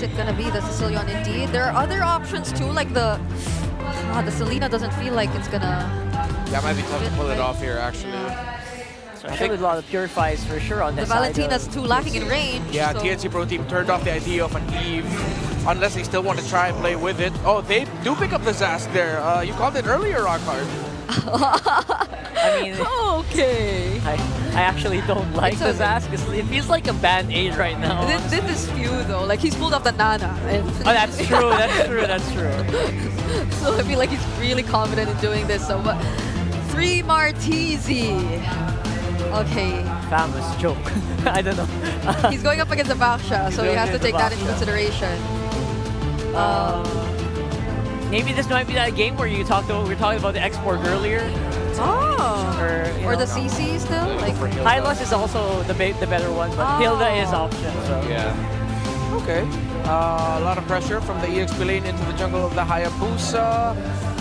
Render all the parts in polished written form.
it gonna be the Sicilian indeed. There are other options too, like the Selena doesn't feel like it's gonna. That might be tough to pull it off here, actually. Especially with a lot of purifies for sure on this side. The Valentina's too lacking in range. Yeah, so. TNC Pro Team turned off the idea of an Eve, unless they still want to try and play with it. Oh, they do pick up the Zask there. You called it earlier, Rockhard. I mean, okay. I actually don't like the Zask. It feels like a band-aid right now. This is few though. Like he's pulled off the Nana. And oh, that's true. That's true. That's true. So I feel like he's really confident in doing this. So, but 3 Martisi. Okay. Famous joke. I don't know. He's going up against the Baksha, so you have to take that into consideration. Maybe this might be that game where we were talking about the export earlier. Oh. Or the CC still? Like Hylos is also the better one, but Hilda is option. So. Yeah. Okay. A lot of pressure from the EXP lane into the jungle of the Hayabusa.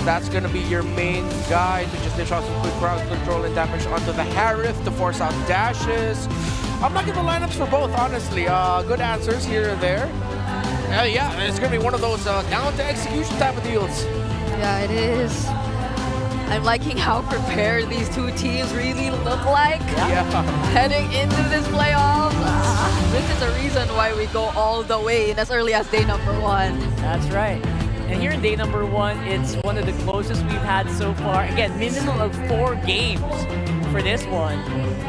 That's going to be your main guy to just dish out some quick crowd control and damage onto the Harith to force out dashes. I'm liking the lineups for both, honestly. Good answers here and there. Yeah, it's going to be one of those down to execution type of deals. Yeah, it is. I'm liking how prepared these two teams really look like. Yeah. Heading into this playoffs. This is a reason why we go all the way in as early as day number 1. That's right. And here in day number 1, it's one of the closest we've had so far. Again, minimum of 4 games for this one.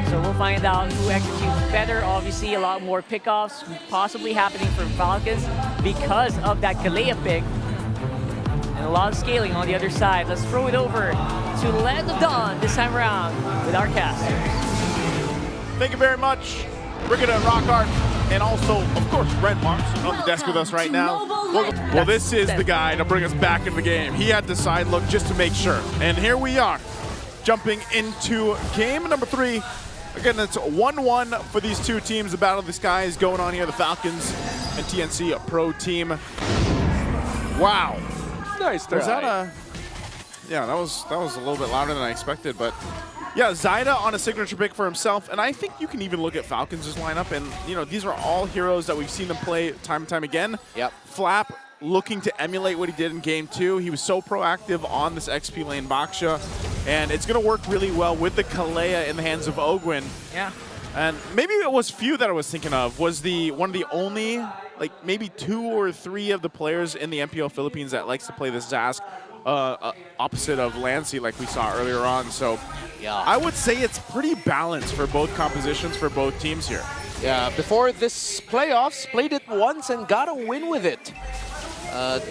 So we'll find out who executes better. Obviously, a lot more pickoffs possibly happening for Falcons because of that Kalea pick. And a lot of scaling on the other side. Let's throw it over to Land of Dawn this time around with our casters. Thank you very much. Brigida Rockhard, and also, of course, Red Mars on the desk with us right now. Well, this is the guy to bring us back in the game. He had the side look just to make sure. And here we are, jumping into game number 3. Again, it's 1-1 for these two teams. The Battle of the Skies going on here, the Falcons and TNC Pro Team. Wow. Nice try. Was that a... Yeah, that was a little bit louder than I expected, but... Yeah, Zaida on a signature pick for himself, and I think you can even look at Falcons' lineup, and you know these are all heroes that we've seen them play time and time again. Yep. Flap looking to emulate what he did in Game 2. He was so proactive on this XP lane Baksha, and it's going to work really well with the Kalea in the hands of Ogwin. Yeah. And maybe it was few that I was thinking of, was one of the only, like maybe 2 or 3 of the players in the MPL Philippines that likes to play this Zask opposite of Lancy like we saw earlier on. So yeah, I would say it's pretty balanced for both compositions for both teams here. Yeah, before this playoffs, played it once and got a win with it.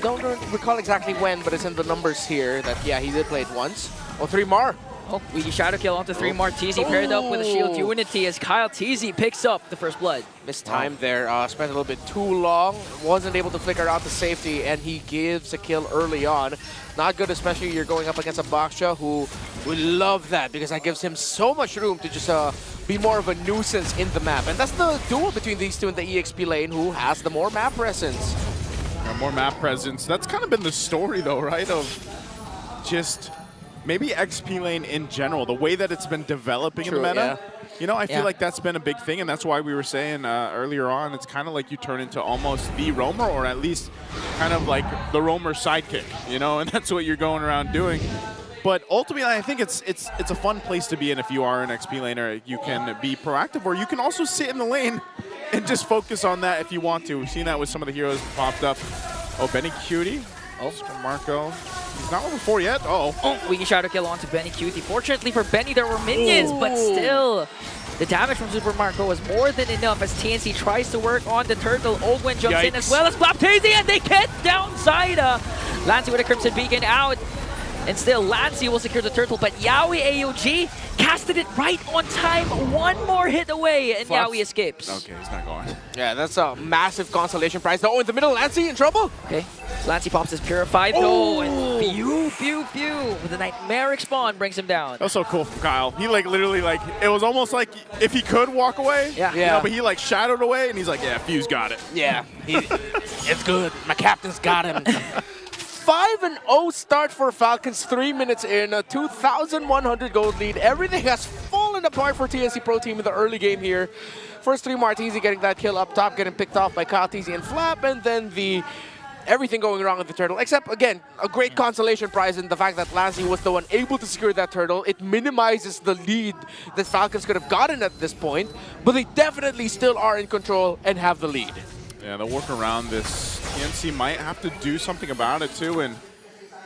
Don't recall exactly when, but it's in the numbers here that, yeah, he did play it once. Oh, 3 Mar. Oh, we shadow kill onto 3 Martisi paired up with a Shield Unity as Kyle Teasy picks up the first blood. Missed time there, spent a little bit too long, wasn't able to flicker out to safety, and he gives a kill early on. Not good, especially you're going up against a Baksha who will love that because that gives him so much room to just be more of a nuisance in the map. And that's the duel between these two in the EXP lane, who has the more map presence. Yeah, more map presence. That's kind of been the story though, right? Of just maybe XP lane in general, the way that it's been developing in the meta. Yeah. You know, I feel like that's been a big thing, and that's why we were saying earlier on, it's kind of like you turn into almost the roamer, or at least kind of like the roamer sidekick, you know, and that's what you're going around doing. But ultimately, I think it's a fun place to be in if you are an XP laner. You can be proactive, or you can also sit in the lane and just focus on that if you want to. We've seen that with some of the heroes that popped up. Oh, Benny Cutie. Oh, Marco. He's not level 4 yet. Oh, we can shadow kill onto Benny Cutie. Fortunately for Benny, there were minions, but still, the damage from Super Marco was more than enough as TNC tries to work on the turtle. Ogwin jumps in as well as Baptisi, and they get down Zaida. Lancy with a Crimson Beacon out. And still, Lancy will secure the turtle, but Yaoi AOG casted it right on time. One more hit away, and Yaoi escapes. Okay, he's not going. Yeah, that's a massive consolation prize. Oh, in the middle, Lancy in trouble. Okay, Lancy pops his Purified, though, and pew, pew, pew, with a Nightmaric Spawn brings him down. That was so cool from Kyle. He like literally like, it was almost like if he could walk away, you know, but he like shadowed away, and he's like, yeah, Fuse got it. Yeah, it's good. My captain's got him. 5-0 start for Falcons, 3 minutes in, a 2,100 gold lead. Everything has fallen the point for TNC Pro Team in the early game here. First 3 Martisi getting that kill up top, getting picked off by KyleTzy and Flap, and then everything going wrong with the turtle. Except, again, a great consolation prize in the fact that Lancy was the one able to secure that turtle. It minimizes the lead that Falcons could have gotten at this point, but they definitely still are in control and have the lead. Yeah, they'll work around this. TNC might have to do something about it too, and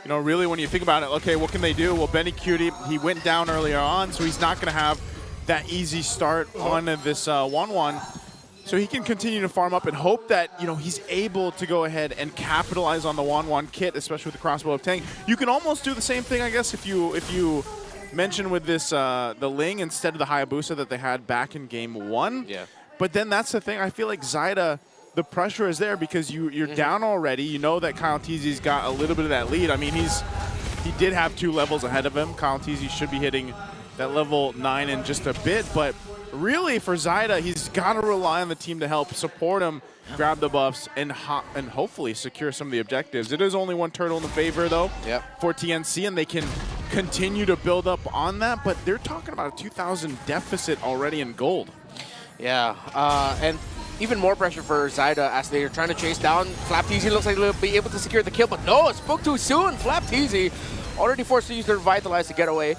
you know, really when you think about it, okay, what can they do? Well, Bennycutie, he went down earlier on, so he's not going to have that easy start on this 1-1. So he can continue to farm up and hope that, you know, he's able to go ahead and capitalize on the 1-1 kit, especially with the Crossbow of Tang. You can almost do the same thing, I guess, if you mention with this the Ling instead of the Hayabusa that they had back in game 1. Yeah. But then that's the thing. I feel like Zyda, the pressure is there because you're down already. You know that KyleTzy's got a little bit of that lead. I mean, he did have 2 levels ahead of him. KyleTzy should be hitting that level 9 in just a bit, but really for Zyda, he's got to rely on the team to help support him, grab the buffs, and hopefully secure some of the objectives. It is only 1 turtle in the favor, though, for TNC, and they can continue to build up on that, but they're talking about a 2,000 deficit already in gold. Yeah, and even more pressure for Zyda as they're trying to chase down. FlapTzy looks like they'll be able to secure the kill, but no, it spoke too soon. FlapTzy already forced to use their Revitalize to get away.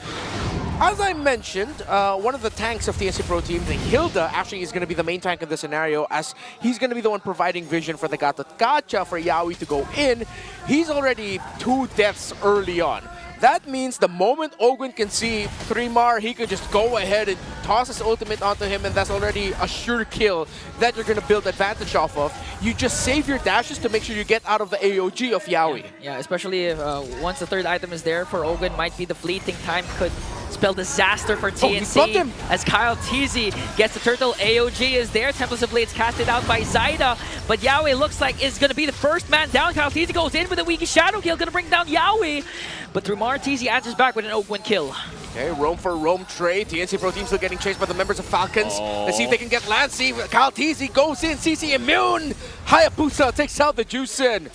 As I mentioned, one of the tanks of TNC Pro Team, the Hilda, actually is going to be the main tank in this scenario, as he's going to be the one providing vision for the Gacha for Yawi to go in. He's already 2 deaths early on. That means the moment Ogwen can see 3mar, he could just go ahead and toss his ultimate onto him, and that's already a sure kill that you're going to build advantage off of. You just save your dashes to make sure you get out of the AOG of Yawi. Yeah, especially if once the 3rd item is there for Ogwen, might be the fleeting time could spell disaster for TNC as KyleTzy gets the turtle. AOG is there. Tempest of Blades casted out by Zyda, but Yawi looks like is going to be the first man down. KyleTzy goes in with a weaky shadow kill, going to bring down Yawi, but through TZ answers back with an Ogwen kill. Okay, roam for roam trade. TNC Pro Team still getting chased by the members of Falcons. Let's see if they can get Lancy. KyleTzy goes in. CC immune. Hayabusa takes out the Juicen.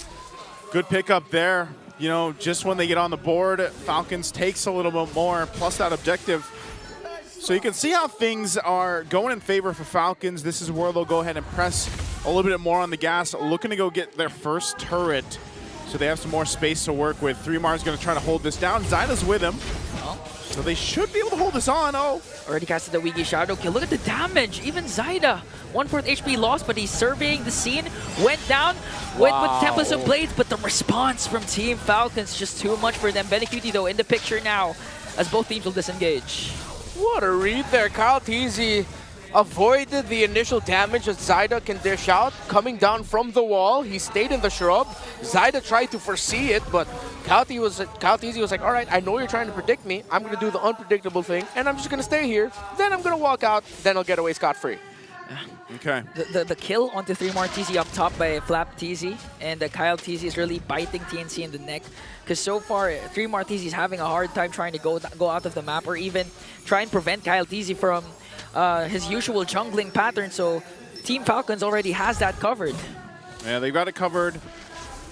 Good pickup there. You know, just when they get on the board, Falcons takes a little bit more, plus that objective. So you can see how things are going in favor for Falcons. This is where they'll go ahead and press a little bit more on the gas, looking to go get their first turret. So they have some more space to work with. 3mar is going to try to hold this down. Zyda's with him. So they should be able to hold this on. Already casted the Wiggy Shadow kill. Look at the damage. Even Zyda, 1/4 HP lost, but he's surveying the scene. Went down, went with Tempest of Blades, but the response from Team Falcons just too much for them. Bennycutie, though, in the picture now, as both teams will disengage. What a read there. KyleTzy avoided the initial damage that Zyda can dish out. Coming down from the wall, he stayed in the shrub. Zyda tried to foresee it, but KyleTzy was like, all right, I know you're trying to predict me. I'm going to do the unpredictable thing, and I'm just going to stay here. Then I'm going to walk out. Then I'll get away scot-free. Okay. The kill onto 3mar up top by FlapTzy, and KyleTzy is really biting TNC in the neck. Because so far, 3mar is having a hard time trying to go out of the map, or even try and prevent KyleTzy from his usual jungling pattern. So Team Falcons already has that covered. Yeah, they've got it covered.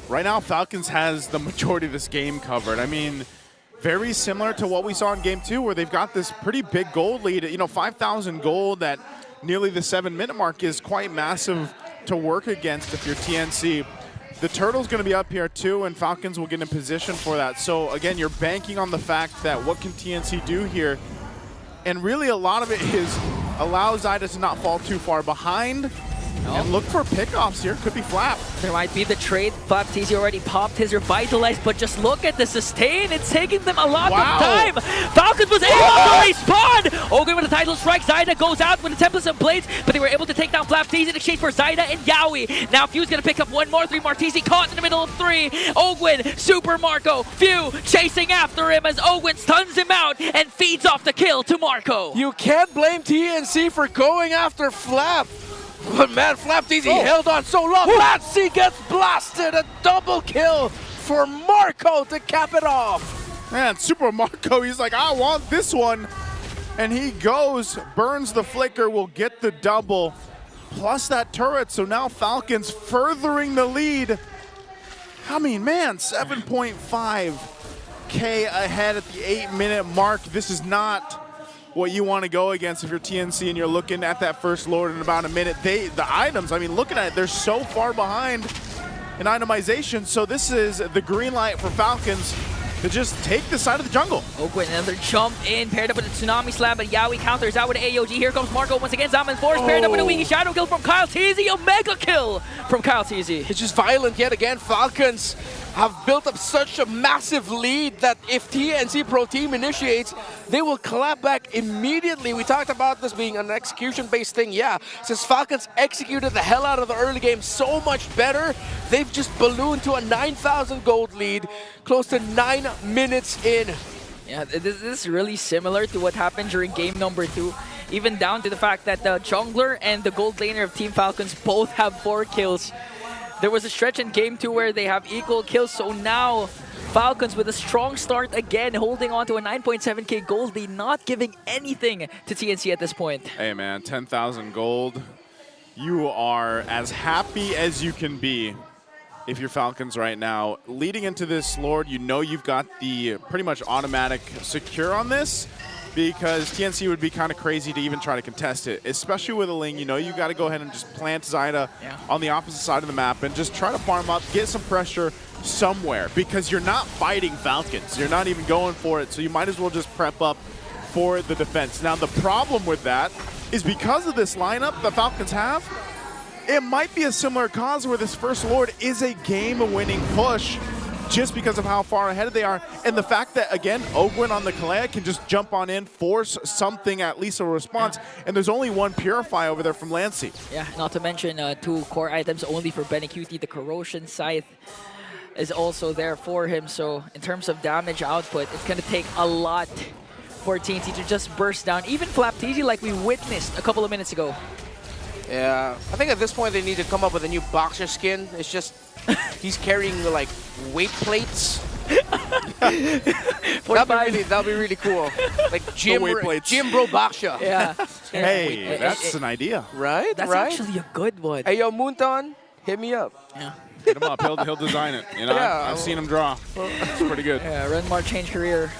Right now, Falcons has the majority of this game covered. I mean, very similar to what we saw in Game 2, where they've got this pretty big gold lead. You know, 5,000 gold at nearly the 7-minute mark is quite massive to work against if you're TNC. The turtle's going to be up here too, and Falcons will get in position for that. So again, you're banking on the fact that what can TNC do here? And really a lot of it is allow Zyda to not fall too far behind. And look for pickoffs here. Could be Flap. There might be the trade. FlapTzy already popped his Revitalize, but just look at the sustain. It's taking them a lot of time. Falcons was able to respawn. Ogwen with the title strike. Zyda goes out with the Tempest of Blades, but they were able to take down FlapTzy in exchange for Zyda and Yawi. Now Few's going to pick up one more. 3mar caught in the middle of 3. Ogwen, Super Marco, Few chasing after him as Ogwen stuns him out and feeds off the kill to Marco. You can't blame TNC for going after Flap. But man, FlapTzy held on so long. FlapTzy gets blasted. A double kill for Marco to cap it off. Man, Super Marco, he's like, I want this one. And he goes, burns the flicker, will get the double, plus that turret. So now Falcons furthering the lead. I mean, man, 7.5K ahead at the 8-minute mark. This is not what you want to go against if you're TNC and you're looking at that first Lord in about a minute. The items, I mean, looking at it, they're so far behind in itemization. So this is the green light for Falcons to just take the side of the jungle. Ogwen, another jump in, paired up with a Tsunami Slam, but Yawi counters out with an AOG. Here comes Marco once again. Zaman Force paired up with a Wiki Shadow Kill from Kyle Teasy. A mega kill from Kyle Teasy. It's just violent yet again. Falcons have built up such a massive lead that if TNC Pro Team initiates, they will clap back immediately. We talked about this being an execution-based thing. Yeah, since Falcons executed the hell out of the early game so much better, they've just ballooned to a 9,000 gold lead, close to 9 minutes in. Yeah, this is really similar to what happened during game number 2. Even down to the fact that the jungler and the gold laner of Team Falcons both have 4 kills. There was a stretch in game 2 where they have equal kills, so now Falcons with a strong start again, holding on to a 9.7k gold lead, not giving anything to TNC at this point. Hey man, 10,000 gold. You are as happy as you can be if you're Falcons right now. Leading into this Lord, you know you've got the pretty much automatic secure on this, because TNC would be kind of crazy to even try to contest it, especially with a Ling. You know you got to go ahead and just plant Zyda on the opposite side of the map and just try to farm up, get some pressure somewhere, because you're not fighting Falcons. You're not even going for it, so you might as well just prep up for the defense. Now the problem with that is because of this lineup the Falcons have, it might be a similar cause where this first Lord is a game-winning push, just because of how far ahead they are, and the fact that, again, Ogwen on the Kalea can just jump on in, force something, at least a response, and there's only one Purify over there from Lancy. Yeah, not to mention 2 core items only for Benecutie. The Corrosion Scythe is also there for him, so in terms of damage output, it's going to take a lot for TNC to just burst down. Even Flapteasy, like we witnessed a couple of minutes ago. Yeah, I think at this point they need to come up with a new boxer skin. It's just he's carrying like weight plates. That'll be really cool. Like gym bro boxer. Yeah. Hey, that's an idea. Right? That's right? actually a good one. Hey yo, Moonton, hit me up. Yeah. Hit him up. He'll design it. You know, Yeah. I've seen him draw. It's pretty good. Yeah, Renmar changed career.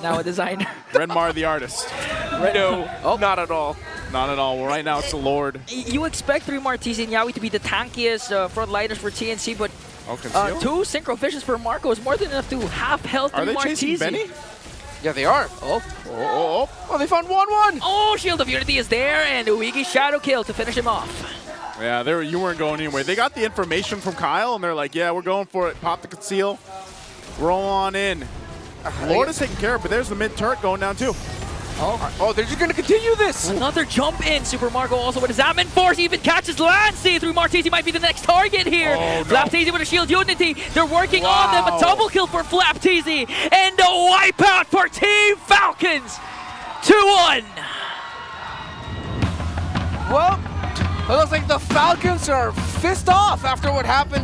Now a designer. Renmar the artist. No, not at all. Not at all. Well, right now it's the Lord. You expect 3 Martisi and Yawi to be the tankiest front liners for TNC, but Oh, Conceal? 2 Synchro Fishes for Marco is more than enough to half health 3 Are they chasing Martisi. Benny? Yeah, they are. Oh. Oh, they found 1-1. Oh, Shield of Unity is there, and Uigi Shadow Kill to finish him off. Yeah, you weren't going anywhere. They got the information from Kyle, and they're like, yeah, we're going for it. Pop the Conceal. Roll on in. Lord is taken care of, but there's the mid turret going down too. Oh, they're just going to continue this. Another jump in. Super Marco also with his Zaman Force even catches Lancy. 3 Martisi might be the next target here. Oh, no. Flapteasy with a Shield Unity. They're working on them. A double kill for Flapteasy. And a wipeout for Team Falcons. 2-1. Well, it looks like the Falcons are pissed off after what happened.